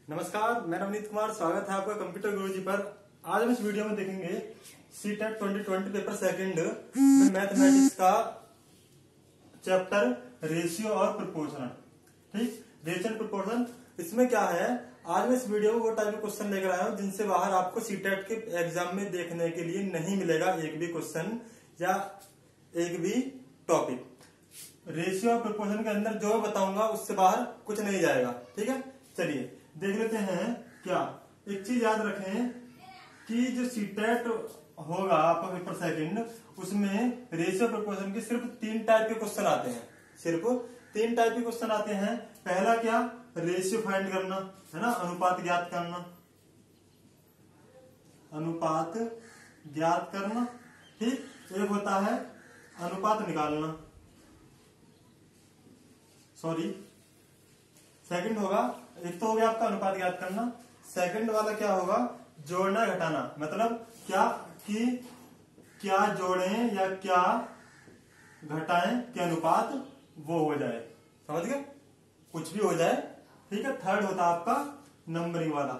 नमस्कार, मैं नवनीत कुमार। स्वागत है आपका कंप्यूटर गुरुजी पर। आज हम इस वीडियो में देखेंगे सीटेट 2020 पेपर सेकंड में मैथमेटिक्स का चैप्टर रेशियो और प्रोपोर्शन। ठीक, रेशियो एंड प्रोपोर्शन। इसमें क्या है, आज मैं इस वीडियो में वो टाइप के क्वेश्चन लेकर आया हूँ जिनसे बाहर आपको सीटेट के एग्जाम में देखने के लिए नहीं मिलेगा एक भी क्वेश्चन या एक भी टॉपिक। रेशियो और प्रोपोर्शन के अंदर जो मैं बताऊंगा उससे बाहर कुछ नहीं जाएगा। ठीक है, चलिए देख लेते हैं। क्या एक चीज याद रखें कि जो सीटेट होगा आपका पेपर सेकंड, उसमें रेशियो प्रोपोर्शन के सिर्फ 3 टाइप के क्वेश्चन आते हैं। सिर्फ 3 टाइप के क्वेश्चन आते हैं। पहला क्या, रेशियो फाइंड करना, है ना, अनुपात ज्ञात करना, अनुपात ज्ञात करना। ठीक, एक होता है अनुपात निकालना, सॉरी सेकंड होगा। एक तो हो गया आपका अनुपात ज्ञात करना। सेकंड वाला क्या होगा, जोड़ना घटाना, मतलब क्या कि क्या जोड़ें या क्या घटाएं कि अनुपात वो हो जाए। समझ गए, कुछ भी हो जाए। ठीक है। थर्ड होता है आपका नंबरिंग वाला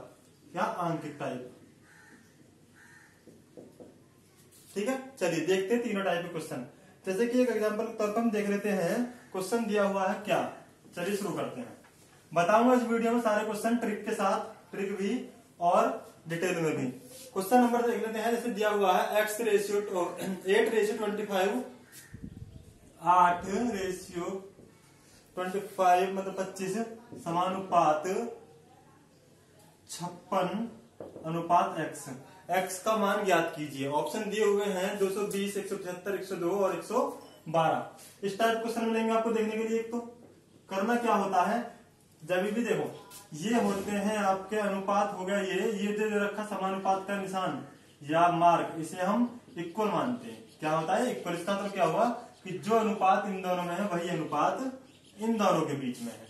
या आंकिक टाइप। ठीक है, चलिए देखते हैं तीनों टाइप के क्वेश्चन। जैसे कि एक एग्जांपल के तौर पर हम देख लेते हैं। क्वेश्चन दिया हुआ है क्या, चलिए शुरू करते हैं। बताऊंगा इस वीडियो में सारे क्वेश्चन ट्रिक के साथ, ट्रिक भी और डिटेल में भी। क्वेश्चन नंबर देख लेते हैं। जैसे दिया हुआ है x रेशियो 8 रेशियो 25, 8 रेशियो 25 मतलब 25 समानुपात 56 अनुपात x का मान ज्ञात कीजिए। ऑप्शन दिए हुए हैं 220, 175, 102 और 112। इस टाइप क्वेश्चन मिलेंगे आपको देखने के लिए। एक तो करना क्या होता है, जब भी देखो ये होते हैं आपके अनुपात हो गया, ये जो रखा समानुपात का निशान या मार्क, इसे हम इक्वल मानते हैं। क्या होता है इक्वल, इसका मतलब क्या हुआ कि जो अनुपात इन दोनों में है वही अनुपात इन दोनों के बीच में है।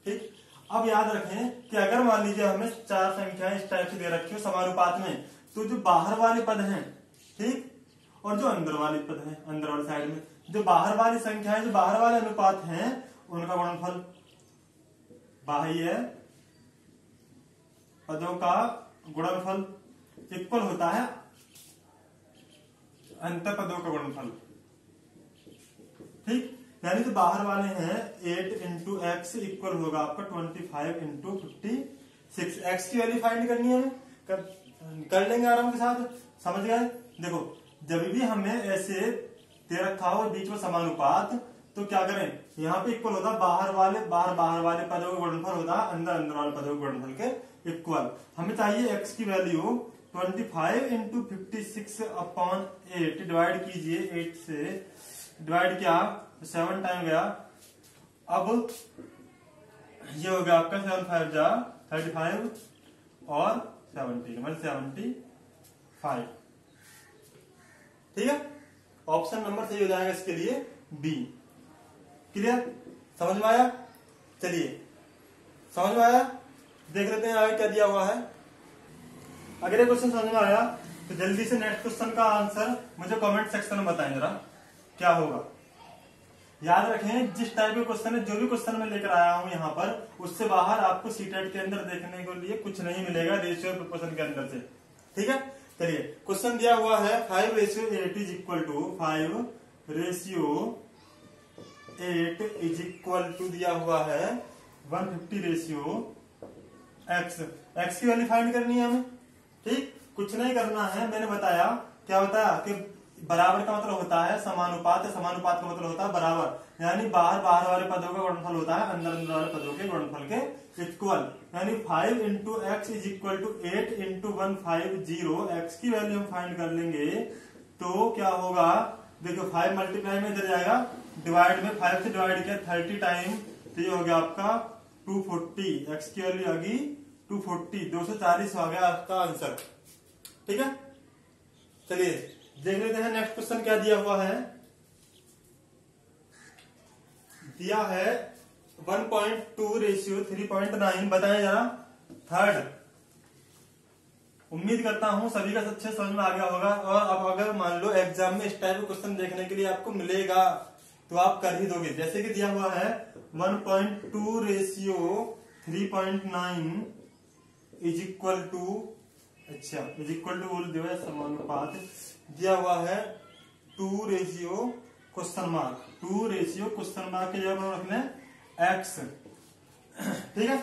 ठीक, अब याद रखें कि अगर मान लीजिए हमें 4 संख्याएं इस टाइप से दे रखी हो समानुपात में, तो जो बाहर वाले पद हैं, ठीक, और जो अंदर वाले पद हैं, अंदर वाली साइड में जो बाहर वाली संख्याएं, जो बाहर वाले अनुपात हैं, उनका गुणनफल, बाह्य पदों का गुणनफल इक्वल होता है अंतर पदों का गुणनफल। ठीक, यानी जो बाहर वाले हैं 8 इंटू एक्स इक्वल होगा आपका 25 इंटू 56। एक्स की वैल्यू फाइंड करनी है, कर लेंगे आराम के साथ। समझ गए। देखो जब भी हमें ऐसे दे रखा हो बीच में समानुपात, तो क्या करें, यहाँ पे इक्वल होता है बाहर वाले पदों का गुणनफल होता है अंदर वाले पदों के गुणनफल के इक्वल। हमें चाहिए x की वैल्यू 25 इंटू 56 अपॉन 8 डिवाइड कीजिए। 8 से डिवाइड किया 7 टाइम गया। अब ये हो गया आपका 7 5 जा 35 और 70 मतलब 75। ठीक है, ऑप्शन नंबर सही हो जाएगा इसके लिए बी। क्लियर, समझ में आया। चलिए समझ में आया, देख लेते हैं आगे क्या दिया हुआ है। अगर ये क्वेश्चन समझ में आया तो जल्दी से नेक्स्ट क्वेश्चन का आंसर मुझे कमेंट सेक्शन में बताएं जरा क्या होगा। याद रखें जिस टाइप के क्वेश्चन है, जो भी क्वेश्चन मैं लेकर आया हूं यहाँ पर, उससे बाहर आपको सीटेट के अंदर देखने के लिए कुछ नहीं मिलेगा रेशियो और प्रोपोर्शन के अंदर से। ठीक है, चलिए क्वेश्चन दिया हुआ है 5 ratio 8 is equal to 5 ratio 8 is equal to दिया हुआ है 150 रेशियो x की वैल्यू फाइंड करनी है हमें। ठीक, कुछ नहीं करना है, मैंने बताया क्या बताया कि बराबर का मतलब होता है समानुपात, समानुपात का मतलब होता है बराबर, यानी बाहर वाले पदों का गुणनफल होता है अंदर वाले पदों के गुणनफल के इक्वल। यानी 5 into x is equal to 8 into 150। X की वैल्यू हम फाइंड कर लेंगे तो क्या होगा, देखो 5 मल्टीप्लाई में इधर जाएगा, डिवाइड में 5 से डिवाइड किया 30 टाइम, तो ये हो गया आपका 240। एक्स की वैल्यू आ गई 240, 240 हो गया आपका आंसर। ठीक है, चलिए देख लेते हैं नेक्स्ट क्वेश्चन क्या दिया हुआ है। दिया है 1.2 रेशियो 3.9, बताएं जरा। थर्ड, उम्मीद करता हूं सभी का अच्छे समझ में आ गया होगा। और अब अगर मान लो एग्जाम में इस टाइप का क्वेश्चन देखने के लिए आपको मिलेगा तो आप कर ही दोगे। जैसे कि दिया हुआ है 1.2 रेशियो 3.9 इज इक्वल टू, अच्छा इज इक्वल टू बोल दिया समानुपात दिया हुआ है 2 ratio question mark, 2 ratio question mark के जगह रखना है x। ठीक है,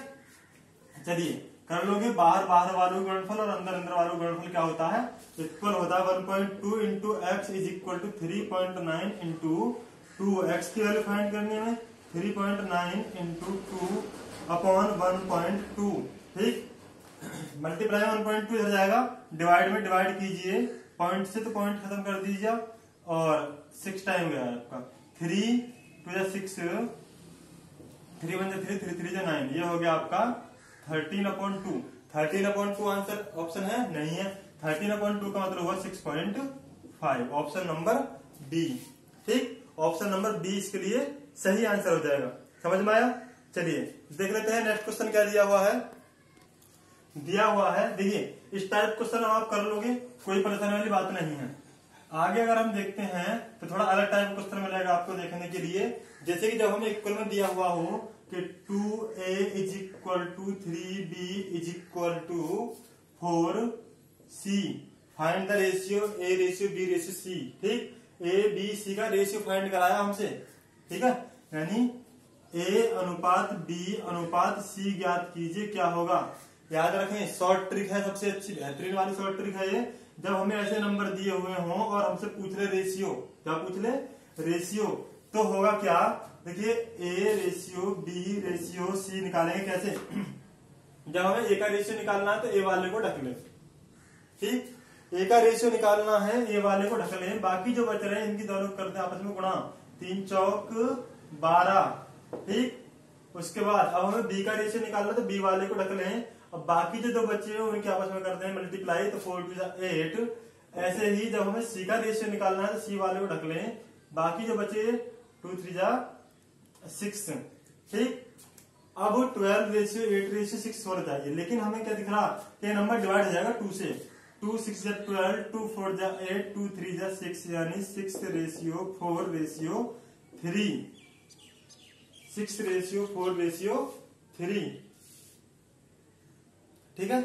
चलिए कर लोगे। बाहर बाहर वालों का गुणनफल और अंदर अंदर वालों का गुणनफल क्या होता है, इक्वल होता है 1.2 into x is equal to 3.9 into 2। X की वैल्यू फाइंड करनी है 3.9 इंटू 2 अपॉन 1.2। ठीक, मल्टीप्लाई 1.2 इधर जाएगा, डिवाइड में डिवाइड कीजिए, पॉइंट से तो पॉइंट खत्म कर दीजिए और 6 टाइम गया है आपका। 3 2 6, 3 1 3, 3 3 9, ये हो गया आपका 13/2। 13/2 आंसर ऑप्शन है नहीं है, 13/2 का मतलब हुआ 6.5, ऑप्शन नंबर बी। ठीक, ऑप्शन नंबर बी इसके लिए सही आंसर हो जाएगा। समझ में आया? चलिए देख लेते हैं नेक्स्ट क्वेश्चन क्या दिया हुआ है। दिया हुआ है, देखिए इस टाइप क्वेश्चन आप कर लोगे, कोई परेशानी वाली बात नहीं है। आगे अगर हम देखते हैं तो थोड़ा अलग टाइप क्वेश्चन मिलेगा आपको देखने के लिए। जैसे कि जब हमें इक्वल में दिया हुआ हो कि 2a is equal to 3b is equal to 4c, find the ratio a ratio b ratio c। ठीक, a b c का रेशियो फाइंड कराया हमसे। ठीक है, यानी a अनुपात b अनुपात c ज्ञात कीजिए, क्या होगा। याद रखें, शॉर्ट ट्रिक है, सबसे अच्छी बेहतरीन वाली शॉर्ट ट्रिक है ये। जब हमें ऐसे नंबर दिए हुए हों और हमसे पूछ ले रेशियो, क्या पूछ ले रेशियो, तो होगा क्या, देखिए a ratio b ratio c निकालेंगे कैसे। जब हमें a का रेशियो निकालना है तो a वाले को ढक ले। ठीक, a का रेशियो निकालना है, a वाले को ढक ले, बाकी जो बच रहे हैं इनकी दोनों करते हैं आपस में गुणा, 3 चौक 12। ठीक, उसके बाद अब हमें b का रेशियो निकालना तो b वाले को ढक लें, अब बाकी जो दो बच्चे हैं उनके आपस में करते हैं मल्टीप्लाई, तो 4 2 8। ऐसे ही जब हमें c का रेशियो निकालना है तो c वाले को ढक लें, बाकी जो बचे 2 3 6। ठीक, अब 12 रेशियो 8 रेशियो 6 होना चाहिए, लेकिन हमें क्या दिख रहा कि नंबर डिवाइड हो जाएगा 2 से। 2 6 12, 2 4 8, 2 3 6, यानी 6 रेशियो 4 रेशियो 3, 6 रेशियो 4 रेशियो 3। ठीक है,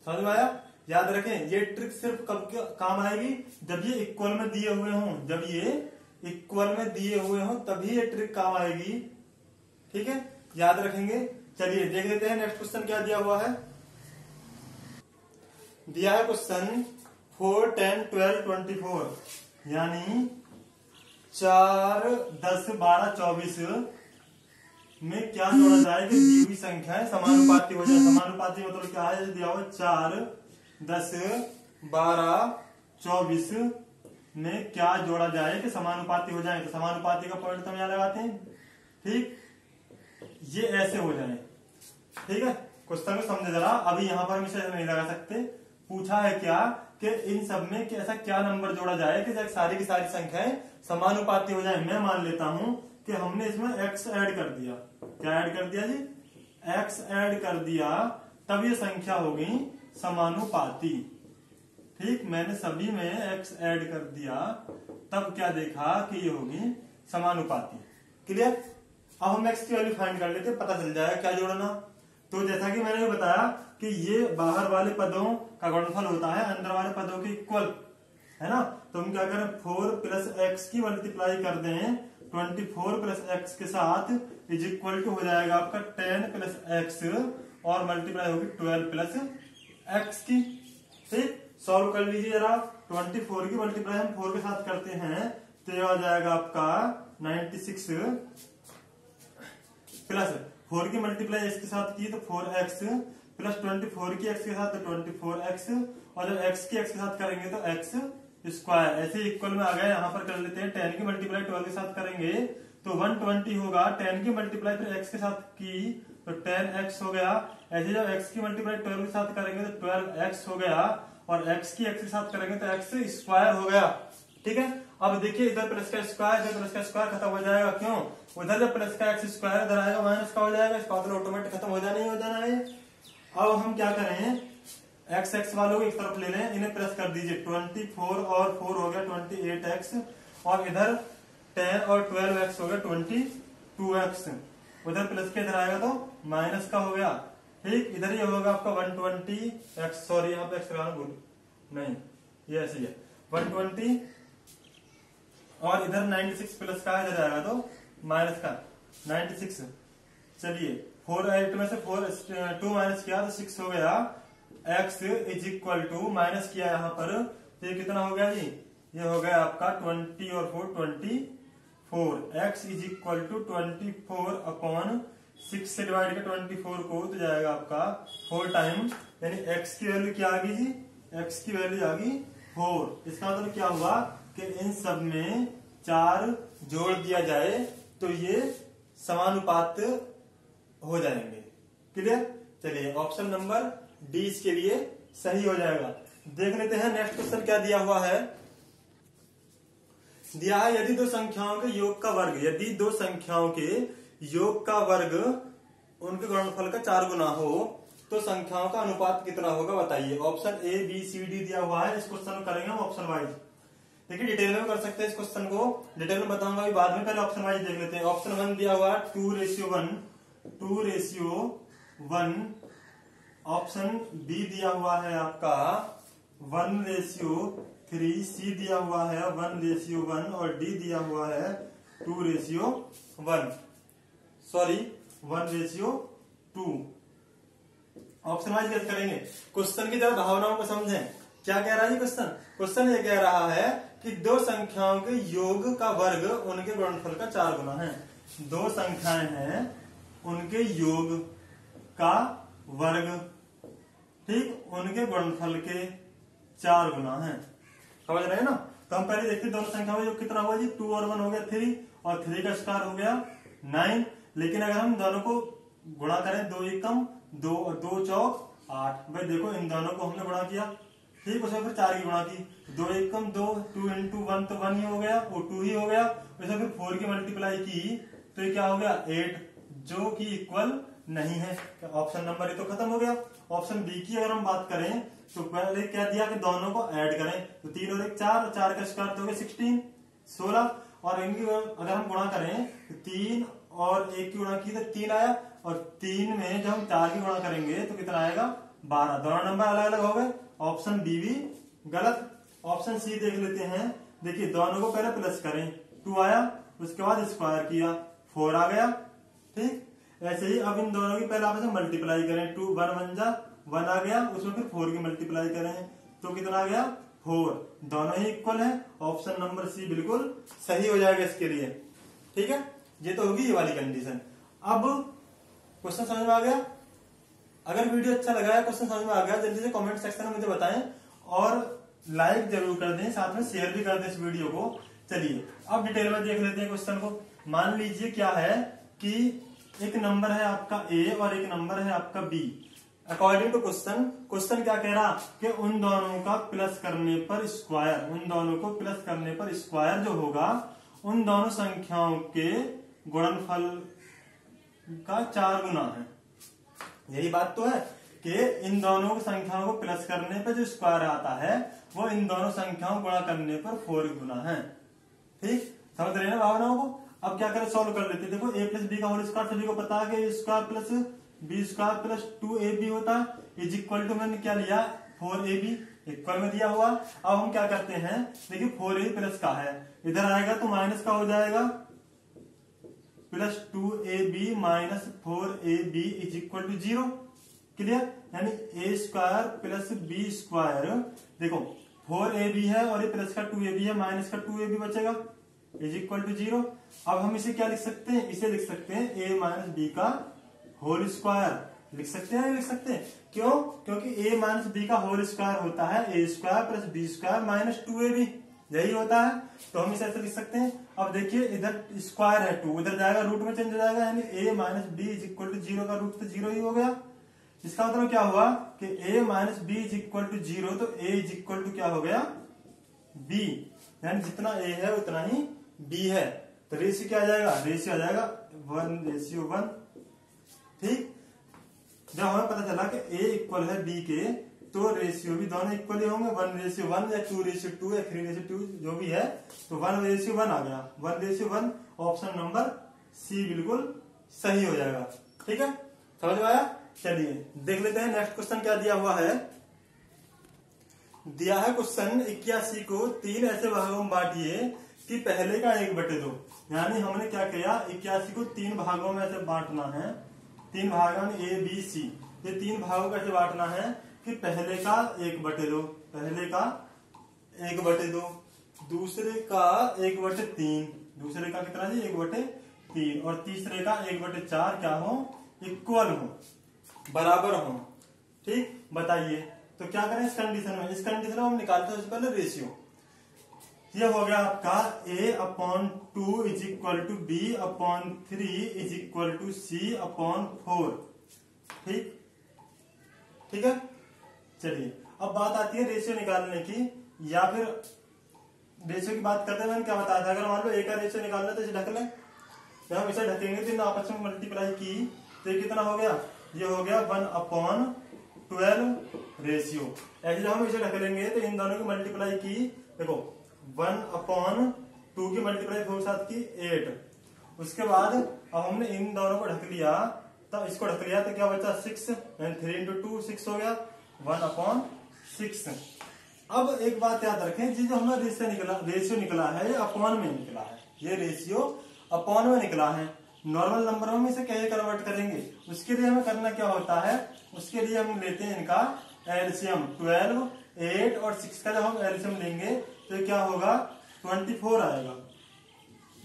समझ में आया? याद रखें, ये ट्रिक सिर्फ कब काम आएगी, जब ये इक्वल में दिए हुए हों, जब ये इक्वल में दिए हुए हों तभी ये ट्रिक काम आएगी। ठीक है, याद रखेंगे। चलिए देख लेते हैं नेक्स्ट क्वेश्चन क्या दिया हुआ है। दिया है क्वेश्चन 4 10 12 24, यानी 4 10 12 24 में क्या जोड़ा जाए कि दी हुई संख्याएं समानुपाती हो जाए। समानुपाती मतलब क्या है, दिया हुआ 4 10 12 24 में क्या जोड़ा जाए कि समानुपाती हो जाए। तो समानुपाती का पॉइंट तो हम यहाँ लगाते हैं। ठीक, ये ऐसे हो जाए। ठीक है, क्वेश्चन को समझे जरा, अभी यहाँ पर हम इसे नहीं लगा सकते। पूछा है क्या कि इन सब में ऐसा क्या नंबर जोड़ा जाए कि सारी की सारी संख्याएं समानुपाती हो जाए। मैं मान लेता हूं कि हमने इसमें x ऐड कर दिया। क्या ऐड कर दिया जी, x ऐड कर दिया, तब ये संख्या हो गई समानुपाती। ठीक, मैंने सभी में x ऐड कर दिया, तब क्या देखा कि ये होगी समानुपाती। क्लियर? अब हम x की वैल्यू फाइंड कर लेते, पता चल जाएगा क्या जोड़ना। तो जैसा कि मैंने बताया कि ये बाहर वाले पदों का गुणनफल होता है अंदर वाले पदों के इक्वल, है ना। तो हम क्या करें, 4 प्लस एक्स की मल्टीप्लाई कर दें 24 प्लस एक्स के साथ, इज इक्वल टू हो जाएगा आपका 10 प्लस एक्स और मल्टीप्लाई होगी 12 प्लस एक्स की। ठीक, सॉल्व कर लीजिए जरा। 24 की मल्टीप्लाई हम 4 के साथ करते हैं तो ये आ जाएगा आपका 96 प्लस 4 की मल्टीप्लाई एक्स के साथ की तो 4x प्लस 24 की x के साथ तो 24x, और जब x की x के साथ करेंगे तो x स्क्वायर। ऐसे इक्वल में आ गए, यहाँ पर कर लेते हैं 10 की मल्टीप्लाई 12 के साथ करेंगे तो 120 होगा। 10 की मल्टीप्लाई फिर x के साथ की तो 10x हो गया। ऐसे जब x की मल्टीप्लाई 12 के साथ करेंगे तो 12x हो गया, और x की x के साथ करेंगे तो x स्क्वायर हो गया। ठीक है, अब देखिए इधर प्लस का स्क्वायर, इधर प्लस का स्क्वायर खत्म हो जाएगा। क्यों? उधर जब प्लस का एक्स स्क्वायर इधर आएगा माइनस का हो जाएगा, इसका मतलब ऑटोमेटिक खत्म हो जाना ही हो जाना है। अब हम क्या करें, एक्स एक्स वालों को एक तरफ ले लें, इन्हें प्लस कर दीजिए। 24 और 4 हो गया 28x, और इधर 10 और 12x हो गया 22x। उधर प्लस के इधर आएगा तो माइनस का हो गया, ठीक, इधर ये होगा आपका 120 x, सॉरी यहाँ पे एक्स लगाना भूल नहीं, ये ऐसे ही है 120 और इधर 96 प्लस का इधर आएगा तो माइनस का 96। चलिए 4 8 में से 2 माइनस किया तो 6 हो गया। x is equal to minus किया यहाँ पर तो ये कितना हो गया जी, ये हो गया आपका 20 और 4 24। x is equal to 24 upon 6 से डिवाइड किया 24 को तो जाएगा आपका 4 टाइम, यानी x की वैल्यू क्या आ गई जी, x की वैल्यू आ गई 4। इसका मतलब क्या हुआ कि इन सब में 4 जोड़ दिया जाए तो ये समानुपात हो जाएंगे। क्लियर। चलिए ऑप्शन नंबर डी इसके लिए सही हो जाएगा। देख लेते हैं नेक्स्ट क्वेश्चन क्या दिया हुआ है। दिया है यदि दो संख्याओं के योग का वर्ग, यदि दो संख्याओं के योग का वर्ग उनके गुणनफल का 4 गुना हो तो संख्याओं का अनुपात कितना होगा बताइए। Option A B C D दिया हुआ है। इस क्वेश्चन को करेंगे हम ऑप्शन वाइज। देखिए डिटेल में कर सकते हैं इस क्वेश्चन को, डिटेल में बताऊंगा अभी बाद में, पहले ऑप्शन वाइज देख लेते हैं। ऑप्शन 1 दिया हुआ 2:1। ऑप्शन बी दिया हुआ है आपका 1:3। सी दिया हुआ है 1:1 और डी दिया हुआ है 2:1, सॉरी 1:2। ऑप्शन वाइज कैसे करेंगे, क्वेश्चन की जरा भावनाओं को समझें। क्या कह रहा है क्वेश्चन, क्वेश्चन ये कह रहा है कि दो संख्याओं के योग का वर्ग उनके गुणनफल का 4 गुना है। दो संख्याएं हैं, उनके योग का वर्ग, ठीक, उनके गुणनफल के 4 गुना है। समझ रहे हैं ना। तो हम पहले देखते दोनों संख्याओं का योग कितना हुआ जी, 2 और 1 हो गया 3 और 3 का स्क्वायर हो गया 9। लेकिन अगर हम दोनों को गुणा करें 2 एकम 2 और 2 चौक 8, भाई देखो इन दोनों को हमने गुणा किया, ठीक, उसमें फिर 4 की गुणा की, 2 एकम 2, 2 इंटू 1 तो 1 ही हो गया, वो 2 ही हो गया। उसमें फिर 4 की मल्टीप्लाई की तो ये क्या हो गया 8, जो कि इक्वल नहीं है। ऑप्शन नंबर ए तो खत्म हो गया। ऑप्शन बी की अगर हम बात करें तो पहले क्या दिया कि दोनों को ऐड करें, तो 3 और 1 4 और 4 का स्क्वायर तो हो गया 16 और इनकी अगर हम गुणा करें तो 3 और 1 की गुणा की तो 3 आया, और 3 में जब हम 4 की गुणा करेंगे तो कितना आएगा 12। दोनों नंबर अलग अलग हो गए। ऑप्शन बी भी गलत। ऑप्शन सी देख लेते हैं। देखिए दोनों को पहले प्लस करें, 2 आया, उसके बाद स्क्वायर किया 4 आ गया, ठीक। ऐसे ही अब इन दोनों की पहले आपस में मल्टीप्लाई करें, 2 1 1 आ गया, उसमें फिर 4 की मल्टीप्लाई करें तो कितना आ गया 4। दोनों ही इक्वल है। ऑप्शन नंबर सी बिल्कुल सही हो जाएगा इसके लिए, ठीक है। ये तो होगी ये वाली कंडीशन। अब क्वेश्चन समझ में आ गया। अगर वीडियो अच्छा लगा है, क्वेश्चन समझ में आ गया, जल्दी से कमेंट सेक्शन में मुझे बताएं और लाइक जरूर कर दें, साथ में शेयर भी कर दें इस वीडियो को। चलिए अब डिटेल में देख लेते हैं क्वेश्चन को। मान लीजिए क्या है कि एक नंबर है आपका ए और एक नंबर है आपका B. According to question, question क्या कह रहा कि उन दोनों का प्लस करने पर स्क्वायर, उन दोनों को प्लस करने पर स्क्वायर जो होगा उन दोनों संख्याओं के गुणनफल का 4 गुना है। यही बात तो है कि इन दोनों संख्याओं को प्लस करने पर जो स्क्वायर आता है वो इन दोनों संख्याओं को गुणा करने पर 4 गुना है, ठीक। समझ रहे हैं ना भावनाओं को। अब क्या करें, सॉल्व कर लेते हैं। देखो a प्लस बी का होल स्क्वायर सभी को पता है कि square plus B square plus 2ab होता है, इज इक्वल टू मैंने क्या लिया 4ab, इक्वल में दिया हुआ। अब हम क्या करते हैं, देखिए 4a प्लस का है, इधर आएगा तो माइनस का हो जाएगा, plus 2ab minus 4ab is equal to 0। Clear. यानी a square plus b square, देखो 4ab है और ये प्लस का 2ab है, माइनस का 2ab बचेगा, इज इक्वल टू 0। अब हम इसे क्या लिख सकते हैं, इसे लिख सकते हैं a माइनस बी का होल स्क्वायर। लिख सकते हैं, लिख सकते हैं। क्यों, क्योंकि a माइनस बी का होल स्क्वायर होता है a square plus B square minus 2ab, यही होता है। तो हम इसे ऐसे लिख सकते हैं। अब देखिए इधर स्क्वायर है 2, उधर जाएगा रूट में चेंज हो जाएगा, यानी a minus B is equal to 0 का रूट तो 0 ही हो गया। इसका मतलब क्या हुआ कि a minus B is equal to 0, तो a इज इक्वल टू क्या हो गया b, यानी जितना a है उतना ही b है। तो रेशियो क्या आ जाएगा, रेशियो आ जाएगा 1:1, ठीक। जब हमें पता चला कि a इक्वल है b के, तो रेशियो भी दोनों इक्वल ही होंगे, 1:1 या 2:2 या 3:2 जो भी है, तो 1:1 आ गया, 1:1। ऑप्शन नंबर सी बिल्कुल सही हो जाएगा, ठीक है। समझ में आया। चलिए देख लेते हैं नेक्स्ट क्वेश्चन क्या दिया हुआ है। दिया है क्वेश्चन 81 को 3 ऐसे भागों में बांटिए कि पहले का 1/2। यानी हमने क्या किया, 81 को 3 भागों में ऐसे बांटना है। 3 भागों में A B C, ये 3 भागों का ऐसे बांटना है कि पहले का 1/2, पहले का 1/2, दूसरे का 1/3, दूसरे का कितना जी 1/3, और तीसरे का 1/4 क्या हो, इक्वल हो, बराबर हो। ठीक, बताइए तो क्या करें इस कंडीशन में। इस कंडीशन में हम निकालते हैं पहले रेशियो। ये हो गया आपका A/2 is equal to B/3 is equal to C/4। ठीक, ठीक है। चलिए अब बात आती है रेशियो निकालने की, या फिर रेशियो की बात करते हैं। मैंने क्या बताया था, अगर मान लो A का रेशियो निकालना तो इसे ढक लें। जब हम इसे ढकेंगे तो इन आपस में मल्टीप्लाई की तो ये कितना हो गया, ये हो गया 1/12 रेशियो। ऐसे जब हम इसे ढक लेंगे तो इन दोनों की मल्टीप्लाई की, देखो 1/2 की मल्टीप्लाई 4 7 की 8। उसके बाद अब हमने इन दोनों को ढक लिया, तो इसको ढक लिया तो क्या बचा 6, 3 × 2 6 हो गया 1/6। अब एक बात याद रखें, जी जो हमारा रेशियो निकला है ये अपॉन में निकला है, ये रेशियो अपॉन में निकला है। नॉर्मल नंबर में इसे कैसे कन्वर्ट करेंगे, उसके लिए हमें करना क्या होता है, उसके लिए हम लेते हैं इनका एलसीएम। 12, 8 और 6 का जब हम एलसीएम लेंगे तो क्या होगा 24 आएगा।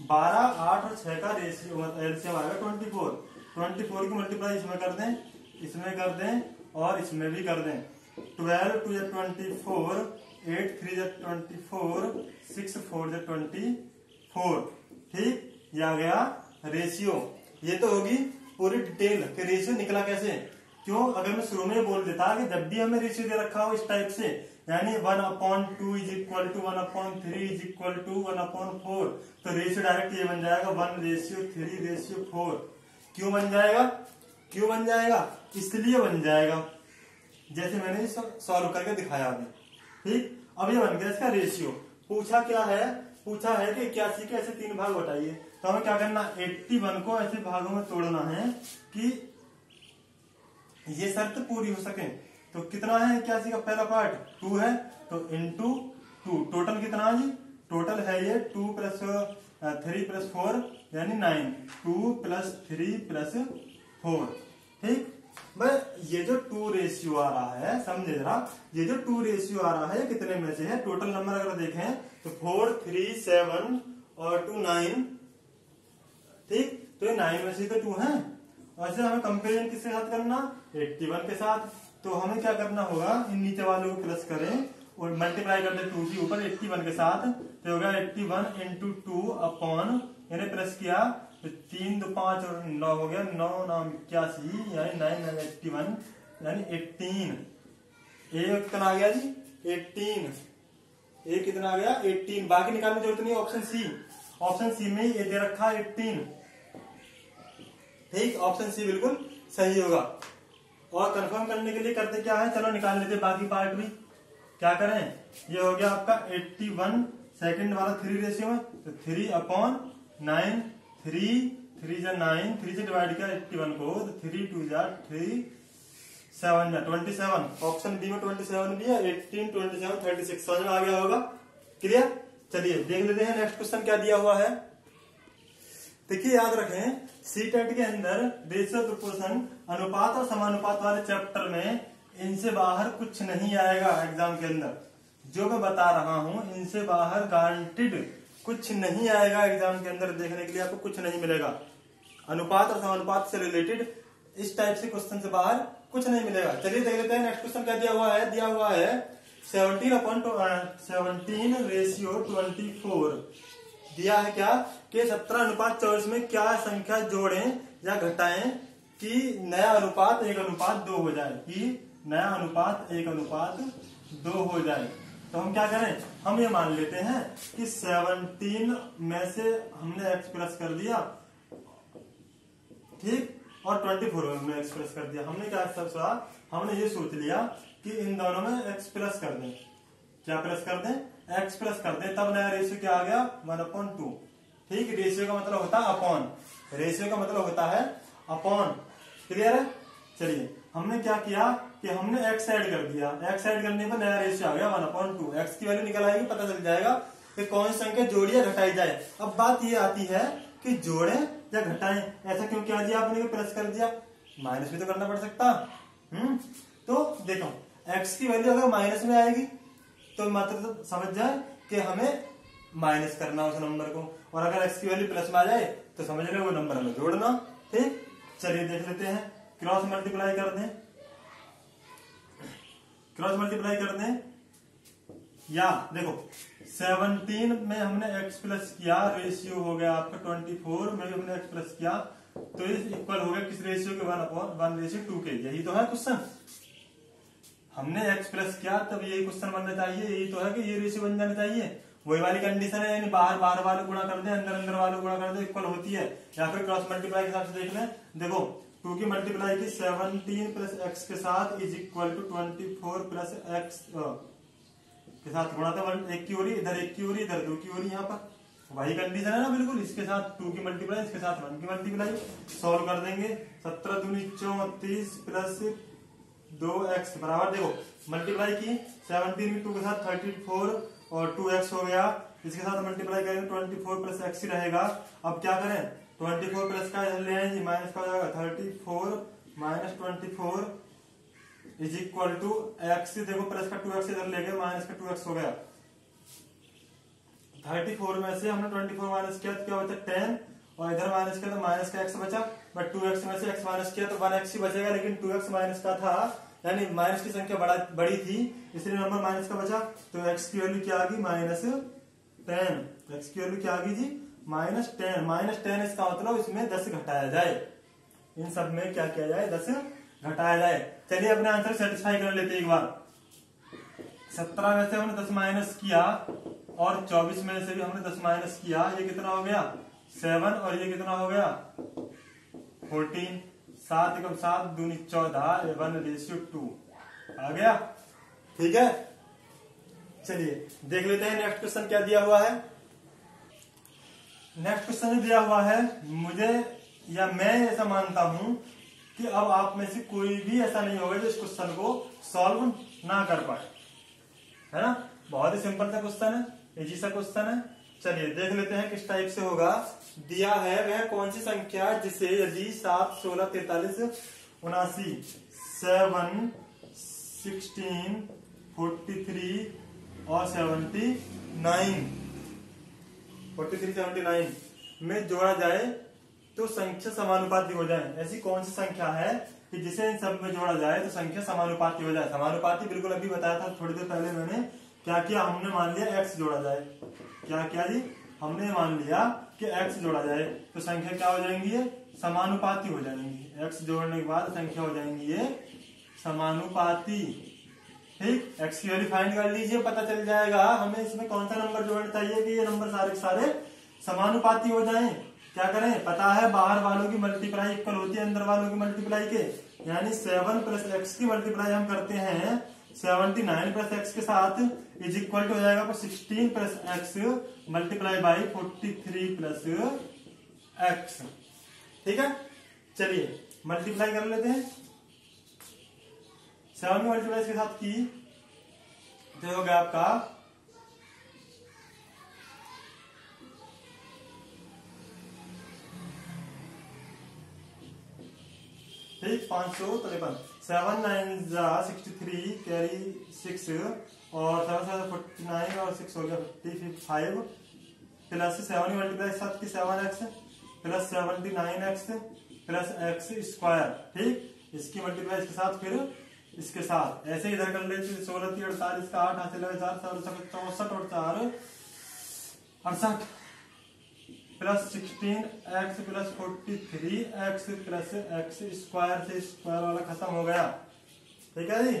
12, 8 और 6 का रेशियो एलसीएम आएगा 24। 24 की मल्टीप्लाई इसमें कर दें, इसमें कर दें और इसमें भी कर दें। 12 2 × 24, 8 3 × 24, 6 4 × 24। ठीक, ये आ गया रेशियो। ये तो होगी पूरी डिटेल कि रेशियो निकला कैसे। क्यों, अगर मैं शुरू में बोल देता कि जब भी हमें रेशियो दे रखा हो इस टाइप से, यानी 1/2 is equal to 1/3 is equal to 1/4, तो रेशियो डायरेक्ट ये बन जाएगा 1:3:4। क्यों बन जाएगा, क्यों बन जाएगा, इसलिए बन जाएगा जैसे मैंने सॉल्व करके दिखाया अभी। ठीक, अब ये बन गया इसका रेशियो। पूछा क्या है, पूछा है कि 81 के ऐसे 3 भाग बताइए, तो हमें क्या करना, 81 को ऐसे भागों में तोड़ना है कि ये शर्त पूरी हो सके। तो कितना है 81 का पहला पार्ट 2 है, तो इंटू 2, टोटल कितना जी, टोटल है ये 2 + 3 + 4 यानी 9, 2 + 3 + 4। ठीक, बस ये जो 2 रेशियो आ रहा है, समझे जरा, ये जो 2 रेशियो आ रहा है कितने में से है, टोटल नंबर अगर देखें तो 4 3 7 और 2 9। ठीक, तो ये 9 में से तो 2 है। वैसे हमें कंपेरिजन किसके साथ करना, 81 के साथ। तो हमें क्या करना होगा, इन नीचे वालों को प्लस करें और मल्टीप्लाई कर दे 2 के ऊपर 81 के साथ, तो होगा 81 × 2 अपॉन, यानी प्लस किया तो 3 2 5 और 9 हो गया, 9 9 81 यानी 9 9 81 यानी 18। ए कितना आ गया जी 18, ए कितना आ गया 18। बाकी निकालने की जरूरत नहीं, ऑप्शन सी, ऑप्शन सी में ये दे रखा 18। ठीक, ऑप्शन सी बिल्कुल सही होगा। और कंफर्म करने के लिए करते क्या है, चलो निकाल लेते बाकी पार्ट भी। क्या करें, ये हो गया आपका 81 सेकंड वाला 3 रेशियो में, तो 3/9, 3 3 × 9, 3 से डिवाइड किया 81 को, तो 3 2 × 3 7 27। ऑप्शन बी में 27 भी है, 18 27 36। समझ में आ गया होगा, क्लियर। चलिए देख लेते हैं नेक्स्ट क्वेश्चन क्या दिया हुआ है। देखिए याद रखें, सीटेट के अंदर रेशियो प्रोपोर्शन अनुपात और समानुपात वाले चैप्टर में इनसे बाहर कुछ नहीं आएगा। एग्जाम के अंदर जो मैं बता रहा हूं इनसे बाहर गारंटीड कुछ नहीं आएगा। एग्जाम के अंदर देखने के लिए आपको कुछ नहीं मिलेगा। अनुपात और समानुपात से रिलेटेड इस टाइप से क्वेश्चन से बाहर कुछ नहीं मिलेगा। चलिए देख लेते हैं नेक्स्ट क्वेश्चन क्या दिया हुआ है। दिया हुआ है 17/24 दिया है क्या कि 17:24 में क्या संख्या जोड़ें या घटाएं कि नया अनुपात 1:2 हो जाए, कि नया अनुपात 1:2 हो जाए। तो हम क्या करें, हम ये मान लेते हैं कि 17 में से हमने x प्लस कर दिया, ठीक, और 24 में x प्लस कर दिया। हमने क्या सोचा, हमने ये सोच लिया कि इन दोनों में x प्लस कर दें। क्या प्लस कर दें, x प्लस कर दें, तब नया रेशियो क्या आ गया 1/2। ठीक, रेशियो का मतलब होता है अपॉन, रेशियो का मतलब होता है अपॉन। क्लियर है। चलिए हमने क्या किया कि हमने x ऐड कर दिया, x ऐड करने पर नया रेशियो आ गया 1/2, x की वैल्यू निकल आएगी, पता चल जाएगा कि कौन सी संख्या जोड़ी या घटाई जाए। अब बात ये आती है कि जोड़े या घटाएं, ऐसा क्यों किया जी आपने प्लस कर दिया, माइनस भी तो करना पड़ सकता। तो देखो x की वैल्यू अगर माइनस में आएगी तो मतलब समझ जाए कि हमें माइनस करना उस नंबर को, और अगर x की वैल्यू प्लस में आ जाए तो समझ लें वो नंबर हमें जोड़ना। ठीक, चलिए देख लेते हैं, क्रॉस मल्टीप्लाई कर दें, क्रॉस मल्टीप्लाई कर दें, या देखो 17 में हमने x प्लस किया, रेशियो हो गया आपका 24 में हमने x प्लस किया, तो ये इक्वल हो गया किस रेशियो के 1/1/2 के। यही तो है क्वेश्चन, हमने x प्लस किया तब यही क्वेश्चन बनना चाहिए, यही तो है कि ये रेशियो बन जाना चाहिए। वही वाली कंडीशन है, यानी बाहर बाहर वाले गुणा कर दे, अंदर अंदर वाले गुणा कर दे, इक्वल होती है। या फिर क्रॉस मल्टीप्लाई के हिसाब से देख लें, देखो 2 की मल्टीप्लाई की 17 प्लस x के साथ is equal to 24 plus x के साथ गुणा था, 1 की ओरी इधर, 1 की ओरी इधर, 2 की ओरी यहाँ पर, वही कंडीशन है ना बिल्कुल। इसके साथ 2 की मल्टीप्लाई, इसके साथ 1 की मल्टीप्लाई, सॉल्व कर देंगे। 17 दूनी 34 प्लस 2x बराबर, देखो मल्टीप्लाई की 17 की 2 के साथ 34 और 2x हो गया, इसके साथ मल्टीप्लाई करेंगे 24 प्लस x ही रहेगा। अब क्या करें, 24 प्लस का इधर ले आए जी, माइनस का हो जाएगा 34 minus 24 is equal to x, देखो प्लस का 2x इधर ले गए, माइनस का 2x हो गया। 34 में से हमने 24 माइनस किया तो क्या बचा 10, और इधर माइनस किया तो माइनस का x बचा, बट 2x में से x माइनस किया तो 1x ही बचेगा, लेकिन 2x माइनस का था, यानी माइनस की संख्या बड़ी थी, इसलिए नंबर माइनस का बचा। तो x की वैल्यू क्या आ गई -10, x की वैल्यू क्या आ गई जी -10, -10 इसका मतलब इसमें 10 घटाया जाए, इन सब में क्या किया जाए 10 घटाया जाए। चलिए अपने आंसर सेटिस्फाई कर लेते एक बार। 17 में से हमने 10 माइनस किया और 24 में से भी हमने 10 माइनस किया, ये कितना हो गया 7, और ये कितना हो गया 14, 7 एकम 7 दूनी 14, 1/2 आ गया। ठीक है, चलिए देख लेते हैं नेक्स्ट क्वेश्चन क्या दिया हुआ है। नेक्स्ट क्वेश्चन दिया हुआ है, मुझे या मैं ऐसा मानता हूं कि अब आप में से कोई भी ऐसा नहीं होगा जो इस क्वेश्चन को सॉल्व ना कर पाए, है ना। बहुत ही सिंपल सा क्वेश्चन है, इजी सा क्वेश्चन है। चलिए देख लेते हैं किस टाइप से होगा। दिया है वह कौन सी संख्या जिसे यदि 7, 16, 43, 79, 7, 16, 43 और 79 में जोड़ा जाए तो संख्या समानुपाती हो जाए। ऐसी कौन सी संख्या है कि जिसे इन सब में जोड़ा जाए तो संख्या समानुपाती हो जाए। समानुपाती बिल्कुल अभी बताया था थोड़ी देर पहले मैंने, क्या किया हमने मान लिया x जोड़ा जाए, क्या किया जी हमने मान लिया कि x जोड़ा जाए तो संख्या क्या हो जाएंगी, ये समानुपाती हो जाएंगी। x जोड़ने के बाद संख्या हो जाएंगी ये समानुपाती। ठीक, x की वैल्यू फाइंड कर लीजिए, पता चल जाएगा हमें इसमें कौन सा नंबर जोड़ना चाहिए कि ये नंबर सारे सारे समानुपाती हो जाएं। क्या करें, पता है बाहर वालों की मल्टीप्लाई इक्वल होती है अंदर वालों की मल्टीप्लाई के, यानी 7 प्लस x की मल्टीप्लाई हम करते हैं 79 प्लस x के साथ इज इक्वल टू हो जाएगा 16 plus x multiply by 43 plus x। ठीक है, चलिए मल्टीप्लाई कर लेते हैं। 7 की मल्टीप्लाई इसके साथ की तो हो गया आपका 553, 7 9 63 कैरी 6 और 7 7 49 और 6 हो गया 55 प्लस 7 की मल्टीप्लाई साथ की 7x plus 79x plus x square. ठीक, इसकी मल्टीप्लाई इसके साथ फिर इसके साथ ऐसे इधर कर लेते 16 3 48 का 8 हाथ लगे 4 64 और 4 68 plus 16x plus 43x plus x square से स्क्वायर वाला खत्म हो गया। ठीक है जी,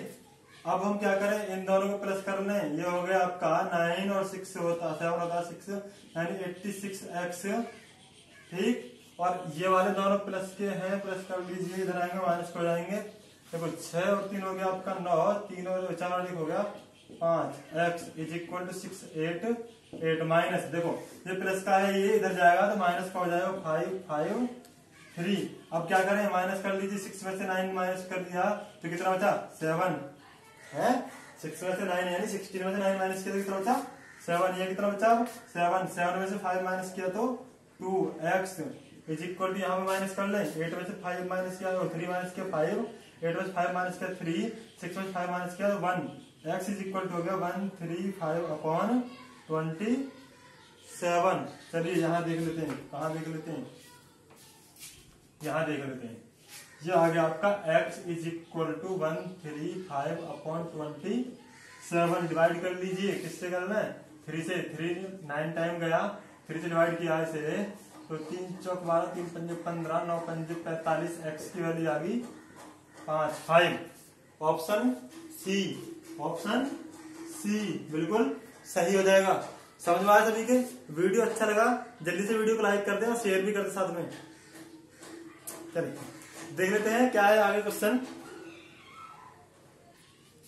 अब हम क्या करें, इन दोनों को प्लस कर लें। ये हो गया आपका 9 और 6 होता 7 होता 6 यानी 86x। ठीक, और ये वाले दोनों प्लस के हैं, प्लस कर लीजिए, इधर आएंगे माइनस हो जाएंगे। देखो 6 और 3 हो गया आपका 9, 3 और 4 और 1 हो गया 5, x is equal to 6 8 minus, देखो ये प्लस का है ये इधर जाएगा तो माइनस का हो जाएगा 5 5 3। अब क्या करें, माइनस कर लीजिए, 6 में से 9 माइनस कर दिया तो कितना बचा 7 है। 6 में से 9 यानी 16 में से 9 माइनस किया तो कितना बचा 7। ये कितना बचा 7 में से 5 माइनस किया तो 2x इज इक्वल टू, यहाँ पे माइनस कर लें, 8 में से 5 माइनस किया तो 3 माइनस किया 5, 8 में से 5 माइनस किया 3, 6 में से 5 माइनस किया तो 1, x इज इक्वल टू हो गया 135 अपॉन 27। चलिए यहाँ देख लेते हैं, कहाँ देख लेते हैं, यहाँ देख लेते हैं। ये आ गया आपका x is equal to 135 upon 27। Divide कर लीजिए, किससे करना है 3 से, 3 9 टाइम गया, 3 से डिवाइड किया इसे तो 3 चौक 12, 3 पंजे 15, 9 पंजे 45, x की वैल्यू आ गई 5। ऑप्शन सी, ऑप्शन सी बिल्कुल सही हो जाएगा। समझ में आया सभी के? वीडियो अच्छा लगा जल्दी से वीडियो को लाइक कर दें और शेयर भी कर दें साथ में। चलिए देख लेते हैं क्या है आगे क्वेश्चन।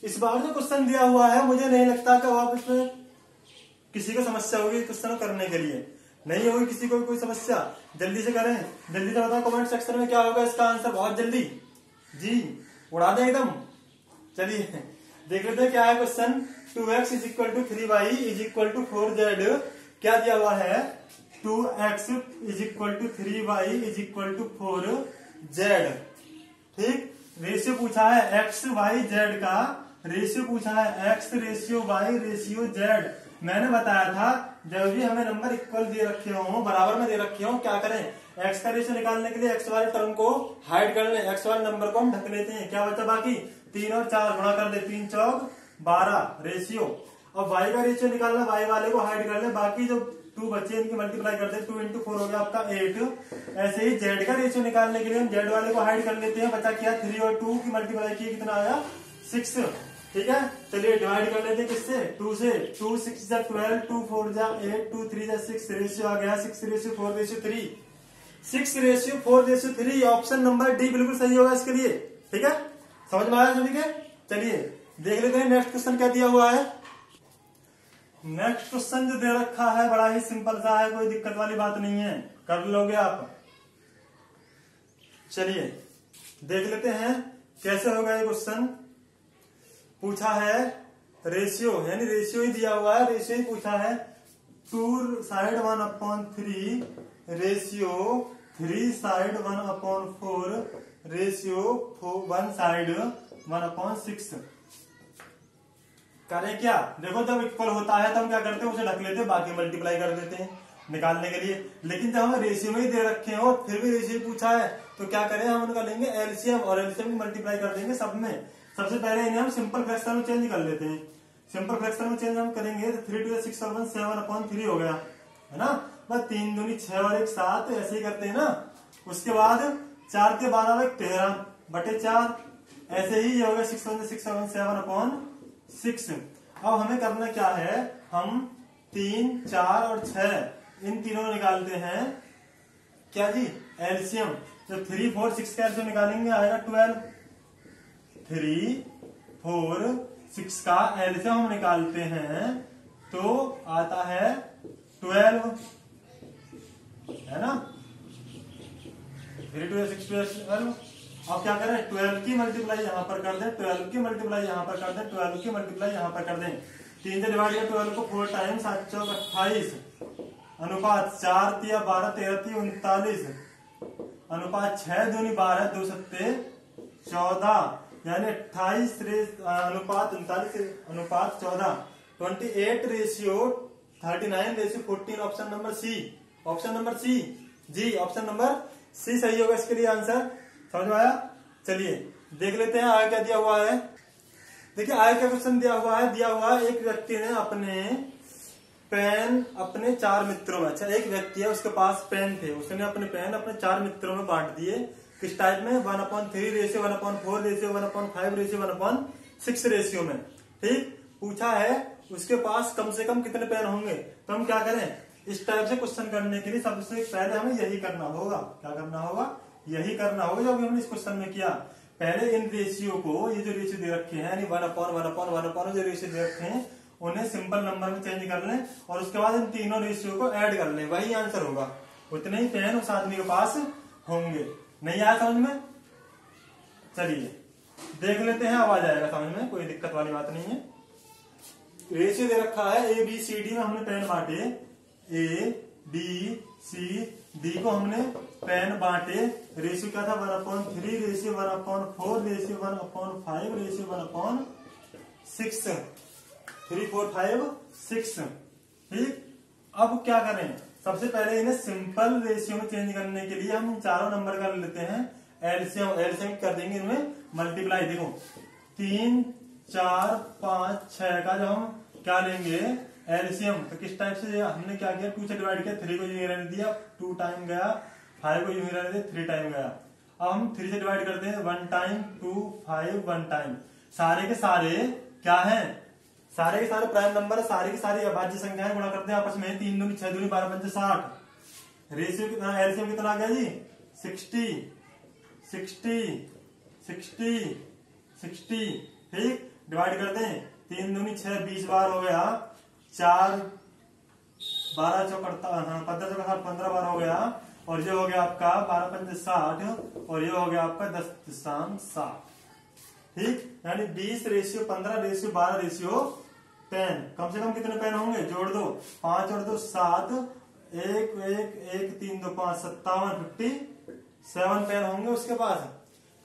इस बार जो क्वेश्चन दिया हुआ है मुझे नहीं लगता कि आप इसमें किसी को समस्या होगी क्वेश्चन करने के लिए, नहीं होगी किसी को भी कोई समस्या। जल्दी से करें, जल्दी से बताओ कमेंट सेक्शन में क्या होगा इसका आंसर, बहुत जल्दी जी उड़ा दें एकदम। चलिए देख लेते हैं क्या है question. 2x is equal to 3y is equal to 4z क्या दिया हुआ है, 2x is equal to 3y is equal to 4z। ठीक, रेशियो पूछा है x y z का, रेशियो पूछा है x ratio y ratio z। मैंने बताया था जब भी हमें नंबर इक्वल दे रखे हो, बराबर में दे रखे हो, क्या करें x का रेशियो निकालने के लिए x वाले टर्म को हाइड कर लें, x वाले नंबर को हम ढक लेते हैं। क्या बचा बाकी 3 और 4 गुणा कर दे, 3 चौक 12 रेशियो। अब y का रेशियो निकालना, y वाले को हाइड कर ले, बाकी जो 2 बच्चे इनकी मल्टीप्लाई करते हैं, 2 into 4 हो गया आपका 8। ऐसे ही z का रेशियो निकालने के लिए हम z वाले को हाइड कर लेते हैं, बचा क्या 3 और 2 की मल्टीप्लाई की कितना आया 6। ठीक है, चलिए डिवाइड कर लेते हैं किससे 2 से, 2 6 जा 12, 2 4 जा 8, 2 3 जा 6, रेशियो आ गया 6 ratio 4 ratio 3, 6 ratio 4 ratio 3। Option number D बिल्कुल सही होगा इसके लिए। ठीक है, समझ में आया सभी के? चलिए देख लेते हैं नेक्स्ट क्वेश्चन क्या दिया हुआ है। नेक्स्ट क्वेश्चन जो दे रखा है बड़ा ही सिंपल सा है, कोई दिक्कत वाली बात नहीं है, कर लोगे आप। चलिए देख लेते हैं कैसे होगा ये क्वेश्चन। पूछा है रेशियो, यानी रेशियो ही दिया हुआ है, रेशियो ही पूछा है 2 side 1/3 ratio 3 side 1/4 ratio 1 side 1/6। करें क्या, देखो जब इक्वल होता है तो हम क्या करते हैं उसे ढक लेते हैं, बाकी मल्टीप्लाई कर देते हैं निकालने के लिए। लेकिन जब हमें रेशियो में ही दे रखे हो फिर भी रेशियो पूछा है तो क्या करें, हम उनका लेंगे एलसीएम और एलसीएम की मल्टीप्लाई कर देंगे सब में। सबसे पहले इन्हें हम सिंपल फ्रैक्शन में चेंज कर लेते हैं। सिंपल फ्रैक्शन में चेंज हम करेंगे तो 3 2 6 और 1 7/3 हो गया है ना, बस 3 दूनी 6 और 1 7 ऐसे ही करते हैं ना। उसके बाद 4 के 12 में 13/4 ऐसे ही ये हो गया 6 1 6 और 1 7/6। अब हमें करना क्या है, हम 3 4 और 6 इन तीनों निकालते हैं क्या जी एलसीएम। तो 3 4 6 का एलसीएम निकालेंगे आएगा 12, 3 4 6 का एलसीएम हम निकालते हैं तो आता है 12 है ना, 3 2 6 12। अब क्या करें 12 की मल्टीप्लाई यहां पर कर दें, 12 की मल्टीप्लाई यहां पर कर दें, 12 की मल्टीप्लाई यहां पर कर दें। 3 से डिवाइड किया 12 को 4 टाइम 7 चौक 28 अनुपात 4 तिया 12 13 ती 39 अनुपात 6 दूनी 12 2 सत्ते 14 यानी 28 अनुपात 39 अनुपात 14 28 ratio 39 ratio 14। Option number C, option number C जी, ऑप्शन नंबर सी सही होगा इसके लिए आंसर। समझ में आया? चलिए देख लेते हैं आगे क्या दिया हुआ है। देखिए आगे क्या क्वेश्चन दिया हुआ है, एक व्यक्ति ने अपने पेन अपने 4 मित्रों में, अच्छा एक व्यक्ति है उसके पास पेन थे, उसने अपने पेन अपने 4 मित्रों में बांट दिए। किस टाइप में 1/3 रेशियो 1/4 रेशियो 1/5 रेशियो 1/6 रेशियो में। ठीक, पूछा है उसके पास कम से कम कितने पेन होंगे। तो हम क्या करें, इस टाइप से क्वेश्चन करने के लिए सबसे पहले हमें यही करना होगा। क्या करना होगा, यही करना होगा जो अभी हमने इस क्वेश्चन में किया। पहले इन रेशियो को, ये जो रेशियो दे रखे हैं यानी 1/1/1/1 जो रेशियो दे रखे हैं उन्हें सिंपल नंबर में चेंज कर लें और उसके बाद इन तीनों रेशियो को ऐड कर लें, वही आंसर होगा। उतने ही पेन उस आदमी के पास होंगे। नहीं आया समझ में? चलिए देख लेते हैं, अब आ जाएगा समझ में, कोई दिक्कत वाली बात नहीं है। रेशियो दे रखा है ए बी सी डी में, हमने पेन बांटे, ए बी सी डी को हमने पेन बांटे। रेशियो क्या था 1/3, रेशियो 1/4, रेशियो 1/5, रेशियो 1/6, 3 4 5 6। ठीक, अब क्या करें, सबसे पहले इन्हें सिंपल रेशियो में चेंज करने के लिए हम चारों नंबर कर लेते हैं एलसीएम। एलसीएम कर देंगे इनमें मल्टीप्लाई। देखो 3 4 5 6 का जब हम क्या लेंगे एलसीएम, तो किस टाइप से हमने क्या किया, 2 से डिवाइड किया, 3 को यूं रहने दिया, 2 टाइम गया, 5 को यूं रहने दिया, 3 टाइम गया। अब हम 3 से डिवाइड करते हैं, 1 टाइम 2 5 1 टाइम। सारे के सारे क्या है, सारे के सारे प्राइम नंबर, सारे की सारी अभाज्य संख्याएं गुणा करते हैं आपस में, 3 दूनी 6 दूनी 12 पंचे 60। रेशियो कितना, एलसीएम कितना आ गया जी 60 60 60 60। ठीक, डिवाइड करते हैं, 3 दूनी 6 20 बार हो गया, 4 12 चौकड़ता 15 चौकड़ 15 बार हो गया, और ये हो गया आपका 12 पंचे 60, और ये हो गया आपका 10.7। ठीक, यानी 20 रेशियो 15 रेशियो 12 रेशियो पेन। कम से कम कितने पेन होंगे, जोड़ दो, 5 और 2 7, 1 1 1 3 2 5 57 57 पेन होंगे उसके पास।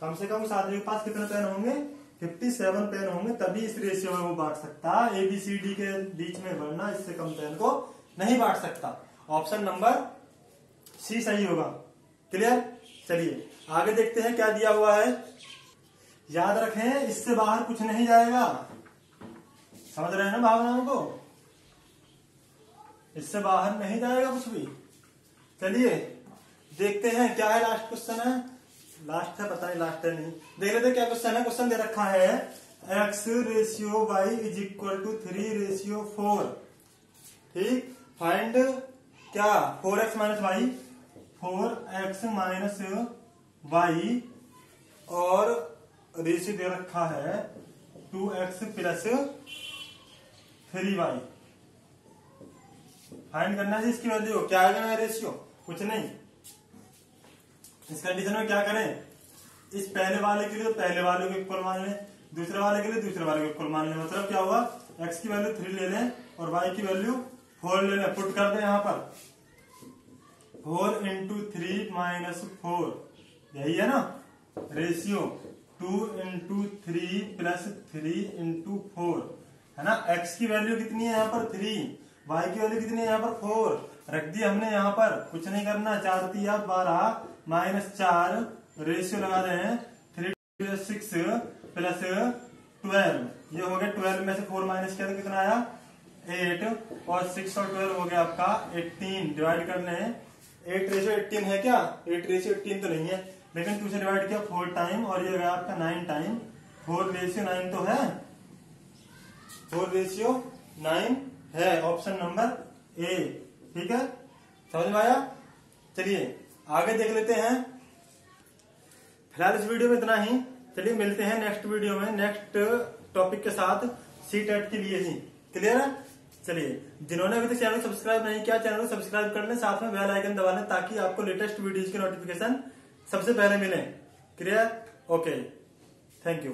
कम से कम उस आदमी के पास कितने पेन होंगे, 57 पेन होंगे, तभी इस रेशियो में वो बांट सकता है। ABCD के बीच में, वरना इससे कम पेन को नहीं बांट सकता। ऑप्शन नंबर सी सही होगा। क्लियर? चलिए आगे देखते हैं क्या दिया हुआ है। याद रखें, इससे बाहर कुछ नहीं जाएगा। समझ रहे हैं ना भावनाओं को? इससे बाहर नहीं जाएगा कुछ भी। चलिए देखते हैं क्या है, लास्ट क्वेश्चन है, लास्ट है पता नहीं, लास्ट है नहीं, देख लेते क्या क्वेश्चन है। क्वेश्चन दे रखा है x ratio y is equal to 3 ratio 4। ठीक, फाइंड क्या 4x minus y, 4x minus y, और रेशियो दे रखा है 2x प्लस 3y। फाइंड करना है इसकी वैल्यू। क्या आएगा रेशियो, कुछ नहीं। इस कंडीशन में क्या करें, इस पहले वाले के लिए तो पहले वाले को इक्वल मान लें, दूसरे वाले के लिए दूसरे वाले को इक्वल मान लें। मतलब क्या हुआ, x की वैल्यू 3 ले लें और y की वैल्यू 4 ले लें। पुट कर दें यहाँ पर 4 इंटू 3 माइनस 4, यही है ना रेशियो। 2 इंटू 3 प्लस 3 इंटू 4 है ना। x की वैल्यू कितनी है यहाँ पर 3, y की वैल्यू कितनी है यहाँ पर 4, रख दी हमने यहाँ पर। कुछ नहीं करना, 4 3 12 माइनस 4, रेशियो लगा रहे हैं 3 6 प्लस 12, ये हो गया 12 में से 4 माइनस किया तो कितना आया 8, और 6 और 12 हो गया आपका 18। डिवाइड करने हैं, 8 रेशियो 18 है क्या, 8 रेशियो 18 तो नहीं है, लेकिन 2 से डिवाइड किया 4 टाइम, और ये गया आपका 9 टाइम। 4 रेशियो 9 तो है, 4 रेशियो 9 है, ऑप्शन नंबर ए। ठीक है, समझ में आया? चलिए आगे देख लेते हैं। फिलहाल इस वीडियो में इतना ही। चलिए मिलते हैं नेक्स्ट वीडियो में, नेक्स्ट टॉपिक के साथ, CTET के लिए ही। क्लियर है? चलिए, जिन्होंने अभी तक चैनल सब्सक्राइब नहीं किया, चैनल को सब्सक्राइब कर लें, साथ में बेल आइकन दबा लें, ताकि आपको लेटेस्ट वीडियोज के नोटिफिकेशन सबसे पहले मिले। क्लियर? Okay, thank you.